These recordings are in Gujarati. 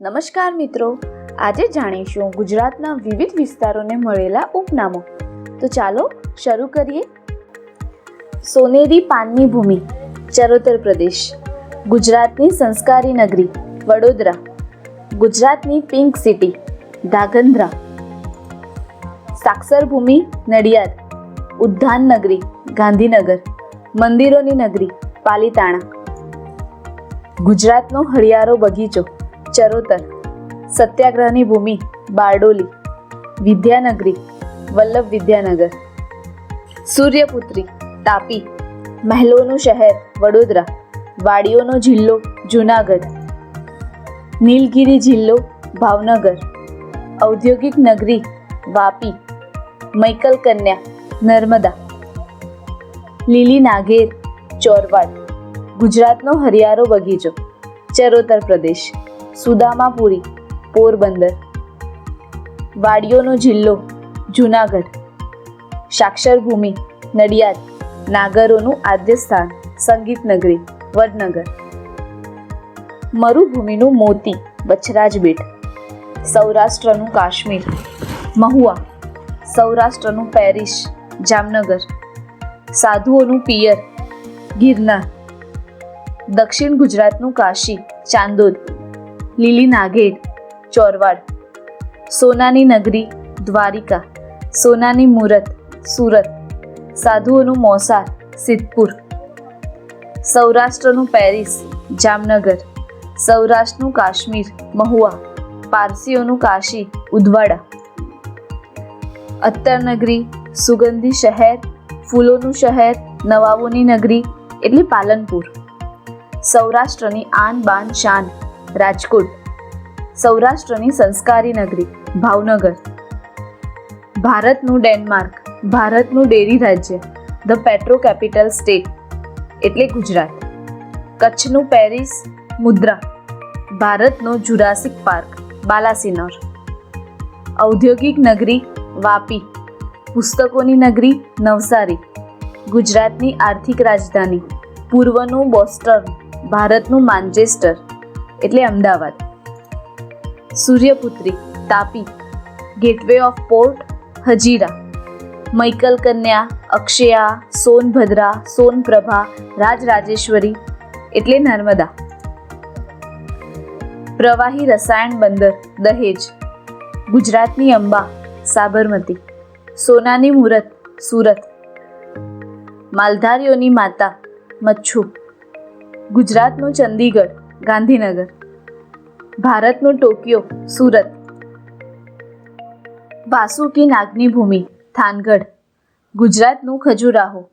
નમસ્કાર મિત્રો, આજે જાણીશું ગુજરાતના વિવિધ વિસ્તારોને મળેલા ઉપનામો. તો ચાલો શરૂ કરીએ. સોનેરી પાનની ભૂમિ ચરોતર પ્રદેશ. ગુજરાતની સંસ્કારી નગરી વડોદરા. ગુજરાતની પિંક સિટી ધાંગધ્રા. સાક્ષર ભૂમિ નડિયાદ. ઉદ્યાન નગરી ગાંધીનગર. મંદિરોની નગરી પાલીતાણા. ગુજરાતનો હરિયાળો બગીચો ચરોતર. સત્યાગ્રહની ભૂમિ બારડોલી. વિદ્યાનગરી વલ્લભ વિદ્યાનગર. સૂર્યપુત્રી તાપી. મહેલોનું શહેર વડોદરા. વાડીઓનો જિલ્લો જૂનાગઢ. નીલગિરી જિલ્લો ભાવનગર. ઔદ્યોગિક નગરી વાપી. મૈકલ કન્યા નર્મદા. લીલી નાગેર ચોરવાડ. ગુજરાતનો હરિયાળો બગીચો ચરોતર પ્રદેશ. સુદામાપુરી પોરબંદર. વાડીઓનો જિલ્લો જૂનાગઢ. સાક્ષર ભૂમિ નડિયાદ. નાગરોનું આદ્ય સ્થાન સંગીત નગરી વડનગર. મરુભૂમિનું મોતી બચરાજ બેટ. સૌરાષ્ટ્રનું કાશ્મીર મહુવા. સૌરાષ્ટ્રનું પેરિસ જામનગર. સાધુઓનું પિયર ગિરનાર. દક્ષિણ ગુજરાતનું કાશી ચાંદોદ. લીલી નાગેર ચોરવાડ. સોનાની નગરી દ્વારિકા. સોનાની મૂરત સુરત. સાધુઓનું મોસાળ સિદ્ધપુર. સૌરાષ્ટ્રનું પેરિસ જામનગર. સૌરાષ્ટ્રનું કાશ્મીર મહુવા. પારસીઓનું કાશી ઉદવાડા. અત્તર નગરી સુગંધી શહેર ફૂલોનું શહેર નવાબોની નગરી એટલે પાલનપુર. સૌરાષ્ટ્રની આન બાન શાન રાજકોટ. સૌરાષ્ટ્રની સંસ્કારી નગરી ભાવનગર. ભારતનું ડેનમાર્ક. ભારતનું ડેરી રાજ્ય ધ પેટ્રો કેપિટલ સ્ટેટ એટલે ગુજરાત. કચ્છનું પેરિસ મુદ્રા. ભારતનો જુરાસિક પાર્ક બાલાસિનોર. ઔદ્યોગિક નગરી વાપી. પુસ્તકોની નગરી નવસારી. ગુજરાતની આર્થિક રાજધાની પૂર્વનું બોસ્ટન. ભારતનું માન્ચેસ્ટર એટલે અમદાવાદ. સૂર્યપુત્રી Tapi. Gateway of port Hazira. Maikal કન્યા અક્ષયા સોનભદ્રા સોનપ્રભા રાજરાજેશ્વરી એટલે નર્મદા. પ્રવાહી રસાયણ બંદર દહેજ. ગુજરાતની અંબા સાબરમતી. સોનાની મૂરત સુરત. માલધારીઓની માતા મચ્છુ. ગુજરાતનું ચંદીગઢ ગાંધીનગર. ભારતનું ટોક્યો સુરત. વાસુકી નાગની ભૂમિ થાનગઢ. ગુજરાતનું ખજુરાહો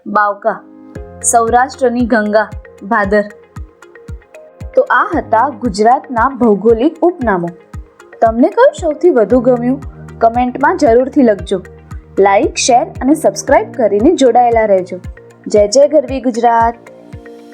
બાવકા. સૌરાષ્ટ્રની ગંગા ભાદર. તો આ હતા ગુજરાતના ભૌગોલિક ઉપનામો. તમને કયું સૌથી વધુ ગમ્યું કમેન્ટમાં જરૂરથી લખજો. લાઈક શેર અને સબસ્ક્રાઇબ કરીને જોડાયેલા રહેજો. જય જય ગરવી ગુજરાત.